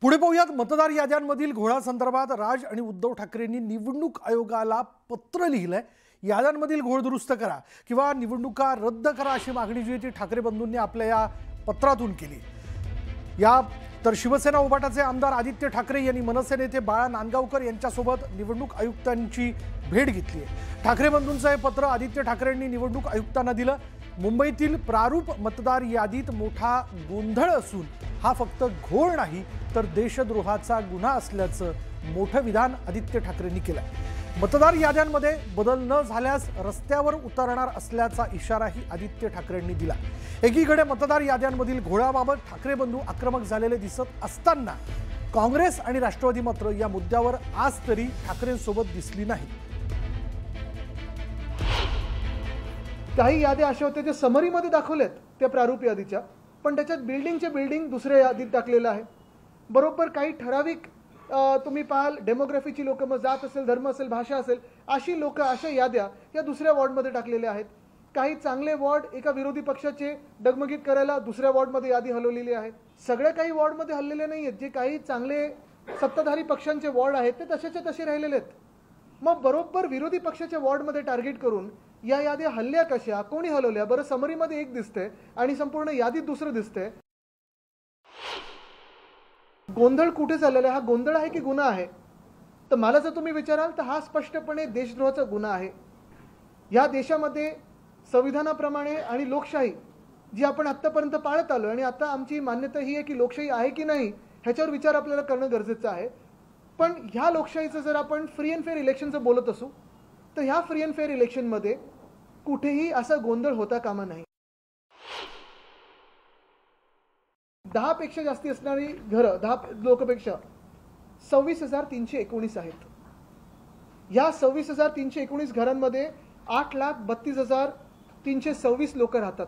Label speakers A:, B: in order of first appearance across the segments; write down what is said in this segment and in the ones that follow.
A: पुढे पाहूयात मतदार याद्यांमधील घोळासंदर्भात राज आणि उद्धव ठाकरेंनी निवडणूक आयोगाला पत्र लिहिलंय। याद्यांमधील घोळ दुरुस्त करा किंवा निवडणुका रद्द करा अशी मागणी जी ती ठाकरे बंधूंनी आपल्या या पत्रातून केली। या तर शिवसेना उभाटाचे आमदार आदित्य ठाकरे यांनी मनसे नेते बाळा नांदगावकर यांच्यासोबत निवडणूक आयुक्तांची भेट घेतली आहे। ठाकरे बंधूंचं हे पत्र आदित्य ठाकरेंनी निवडणूक आयुक्तांना दिलं। मुंबईतील प्रारूप मतदार यादीत मोठा गोंधळ असून हा फक्त घोळ नाही तर देशद्रोहाचा गुन्हा असल्याचं मोठं विधान आदित्य ठाकरेंनी केलंय। मतदार याद्यांमध्ये बदल न झाल्यास रस्त्यावर उतरणार असल्याचा इशाराही आदित्य ठाकरेंनी दिला। एकीकडे मतदार याद्यांमधील घोळाबाबत ठाकरे बंधू आक्रमक झालेले दिसत असताना काँग्रेस आणि राष्ट्रवादी मात्र या मुद्द्यावर आज तरी ठाकरेंसोबत दिसली नाही।
B: काही याद्या अशा होत्या जे समरीमध्ये दाखवलेत त्या प्रारूप यादीच्या, पण त्याच्यात बिल्डिंग दुसऱ्या यादीत टाकलेलं आहे। बरोबर काही ठराविक तुम्ही पाहाल डेमोग्राफीची लोक, मग जात असेल, धर्म असेल, भाषा असेल, अशी लोक, अशा याद्या या दुसऱ्या वॉर्डमध्ये टाकलेल्या आहेत। काही चांगले वॉर्ड एका विरोधी पक्षाचे डगमगीत करायला दुसऱ्या वॉर्डमध्ये यादी हलवलेली आहे। सगळे काही वॉर्डमध्ये हललेले नाही आहेत। जे काही चांगले सत्ताधारी पक्षांचे वॉर्ड आहेत ते तसेच्या तसे राहिलेले आहेत। मग बरोबर विरोधी पक्षाच्या वॉर्डमध्ये टार्गेट करून या याद्या हल्ल्या कशा, कोणी हलवल्या? बरं, समरीमध्ये एक दिसते आणि संपूर्ण यादीत दुसरं दिसते। गोंधळ कुठे झालेला आहे? हा गोंधळ आहे की गुन्हा आहे? तर मला जर तुम्ही विचाराल तर हा स्पष्टपणे देशद्रोहाचा गुन्हा आहे। या देशामध्ये संविधानाप्रमाणे आणि लोकशाही जी आपण आतापर्यंत पाळत आलो आणि आता आमची मान्यता ही आहे की लोकशाही आहे की नाही ह्याच्यावर विचार आपल्याला करणं गरजेचं आहे। पण ह्या लोकशाहीचं जर आपण फ्री अँड फेअर इलेक्शनचं बोलत असू तर ह्या फ्री अँड फेअर इलेक्शनमध्ये कुठेही असा गोंधळ होता कामा नाही। 10 पेक्षा जास्ती असणारी घरं, 10 लोकपेक्षा 26,319 आहेत। या 26,319 घरांमध्ये 8,32,326 लोक राहतात।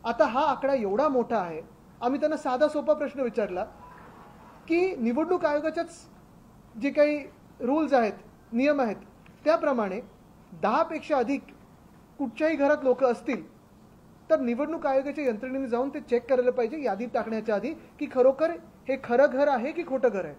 B: आता हा आकडा एवढा मोठा आहे, आम्ही त्यांना साधा सोपा प्रश्न विचारला की निवडणूक आयोगाच्याच जे काही रूल्स आहेत, नियम आहेत, त्याप्रमाणे 10 पेक्षा अधिक कुठच्याही घरात लोक असतील तर निवडणूक आयोगाच्या यंत्रणेने जाऊन ते चेक करायला पाहिजे यादीत टाकण्याच्या आधी की खरोखर हे खरं घर आहे की खोटं घर आहे।